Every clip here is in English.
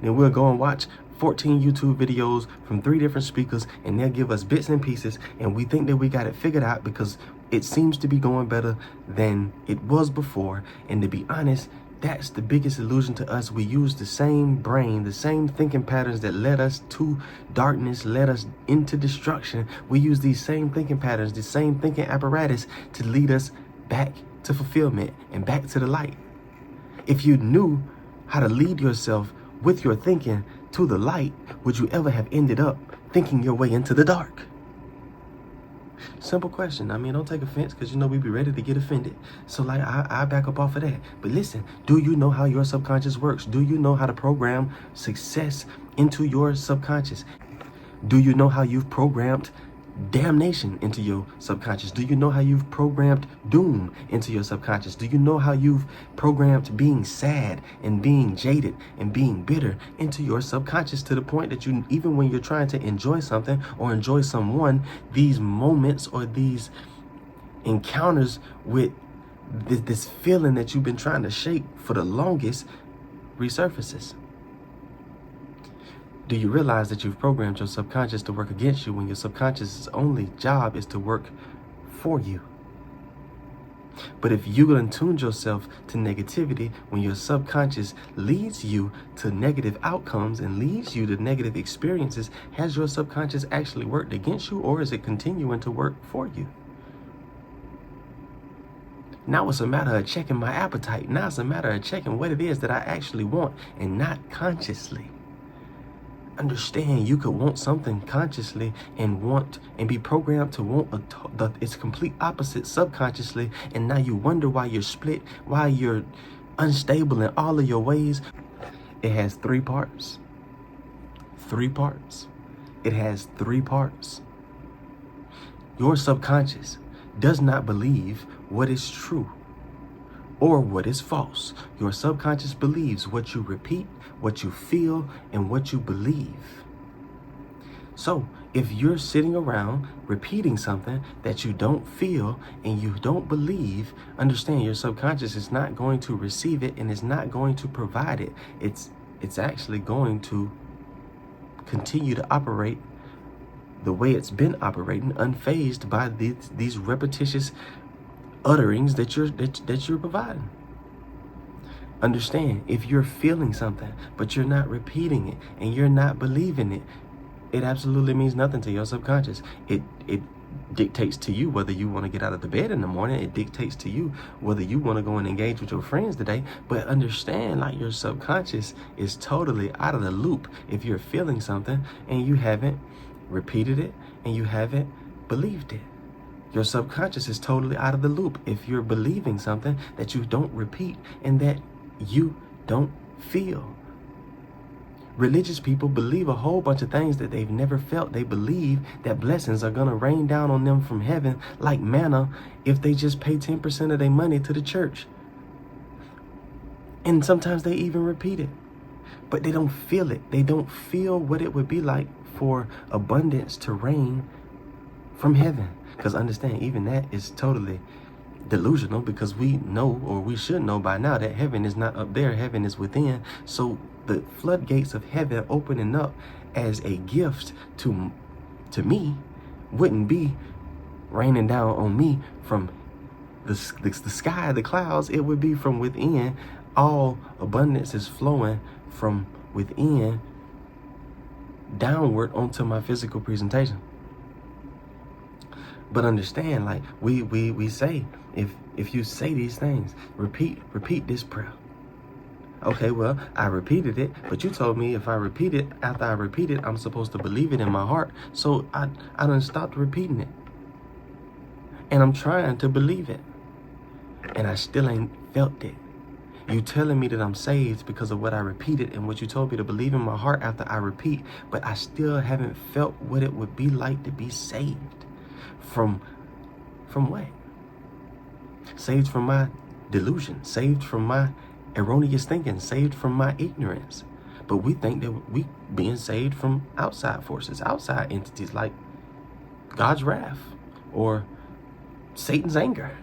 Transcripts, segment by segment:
Then we'll go and watch 14 YouTube videos from 3 different speakers, and they'll give us bits and pieces, and we think that we got it figured out because it seems to be going better than it was before. And to be honest, that's the biggest illusion to us. We use the same brain, the same thinking patterns that led us to darkness, led us into destruction. We use these same thinking patterns, the same thinking apparatus to lead us back to fulfillment and back to the light. If you knew how to lead yourself with your thinking to the light, would you ever have ended up thinking your way into the dark? Simple question. I mean, don't take offense, because you know we be ready to get offended. So like I back up off of that. But listen, do you know how your subconscious works? Do you know how to program success into your subconscious? Do you know how you've programmed damnation into your subconscious? Do you know how you've programmed doom into your subconscious? Do you know how you've programmed being sad and being jaded and being bitter into your subconscious, to the point that you, even when you're trying to enjoy something or enjoy someone, these moments or these encounters with this feeling that you've been trying to shake for the longest resurfaces? Do you realize that you've programmed your subconscious to work against you when your subconscious's only job is to work for you? But if you attuned yourself to negativity, when your subconscious leads you to negative outcomes and leads you to negative experiences, has your subconscious actually worked against you, or is it continuing to work for you? Now it's a matter of checking my appetite. Now it's a matter of checking what it is that I actually want, and not consciously. Understand, you could want something consciously and be programmed to want its complete opposite subconsciously, and now you wonder why you're split, why you're unstable in all of your ways. It has 3 parts. 3 parts. It has 3 parts. Your subconscious does not believe what is true or what is false. Your subconscious believes what you repeat, what you feel, and what you believe. So if you're sitting around repeating something that you don't feel and you don't believe, understand your subconscious is not going to receive it and is not going to provide it. It's actually going to continue to operate the way it's been operating, unfazed by these repetitious utterings that you're providing. Understand, if you're feeling something but you're not repeating it and you're not believing it, it absolutely means nothing to your subconscious. It dictates to you whether you want to get out of the bed in the morning. It dictates to you whether you want to go and engage with your friends today. But understand, like, your subconscious is totally out of the loop if you're feeling something and you haven't repeated it and you haven't believed it. Your subconscious is totally out of the loop if you're believing something that you don't repeat and that you don't feel. Religious people believe a whole bunch of things that they've never felt. They believe that blessings are going to rain down on them from heaven like manna if they just pay 10% of their money to the church. And sometimes they even repeat it, but they don't feel it. They don't feel what it would be like for abundance to rain from heaven. Because understand, even that is totally delusional, because we know, or we should know by now, that heaven is not up there, heaven is within. So the floodgates of heaven opening up as a gift to me wouldn't be raining down on me from the sky, the clouds. It would be from within. All abundance is flowing from within downward onto my physical presentation. But understand, like, we say, if you say these things, repeat this prayer. Okay, well, I repeated it, but you told me if I repeat it, after I repeat it, I'm supposed to believe it in my heart. So I done stopped repeating it. And I'm trying to believe it. And I still ain't felt it. You telling me that I'm saved because of what I repeated and what you told me to believe in my heart after I repeat, but I still haven't felt what it would be like to be saved. From what? Saved from my delusion, saved from my erroneous thinking, saved from my ignorance. But we think that we being saved from outside forces, outside entities like God's wrath or Satan's anger.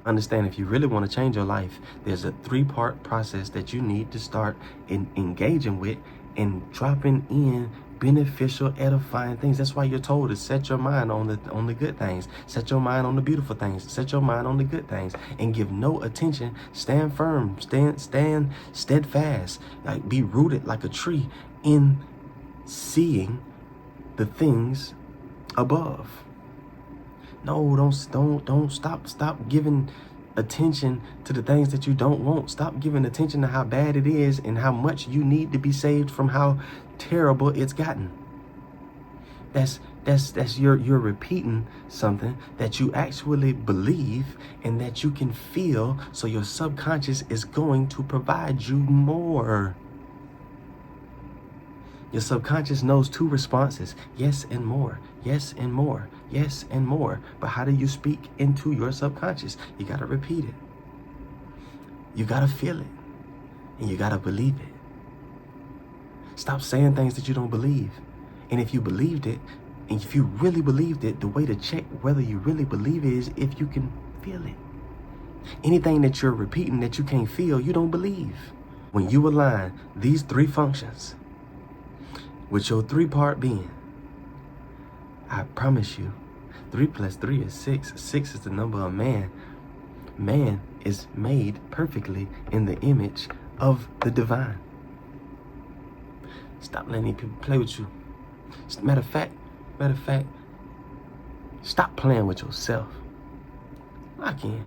Understand, if you really want to change your life, there's a 3-part process that you need to start engaging with and dropping in beneficial, edifying things. That's why you're told to set your mind on the good things, set your mind on the beautiful things, set your mind on the good things, and give no attention. Stand firm, stand steadfast, like be rooted like a tree in seeing the things above. No, don't stop giving attention to the things that you don't want. Stop giving attention to how bad it is and how much you need to be saved from how terrible it's gotten. That's you're repeating something that you actually believe and that you can feel, so your subconscious is going to provide you more. Your subconscious knows 2 responses: yes and more, yes and more, yes and more. But how do you speak into your subconscious? You got to repeat it. You got to feel it. And you got to believe it. Stop saying things that you don't believe. And if you believed it, and if you really believed it, the way to check whether you really believe it is if you can feel it. Anything that you're repeating that you can't feel, you don't believe. When you align these 3 functions, with your 3-part being, I promise you, 3 + 3 is 6. 6 is the number of man. Man is made perfectly in the image of the divine. Stop letting people play with you. Matter of fact, stop playing with yourself. Lock in.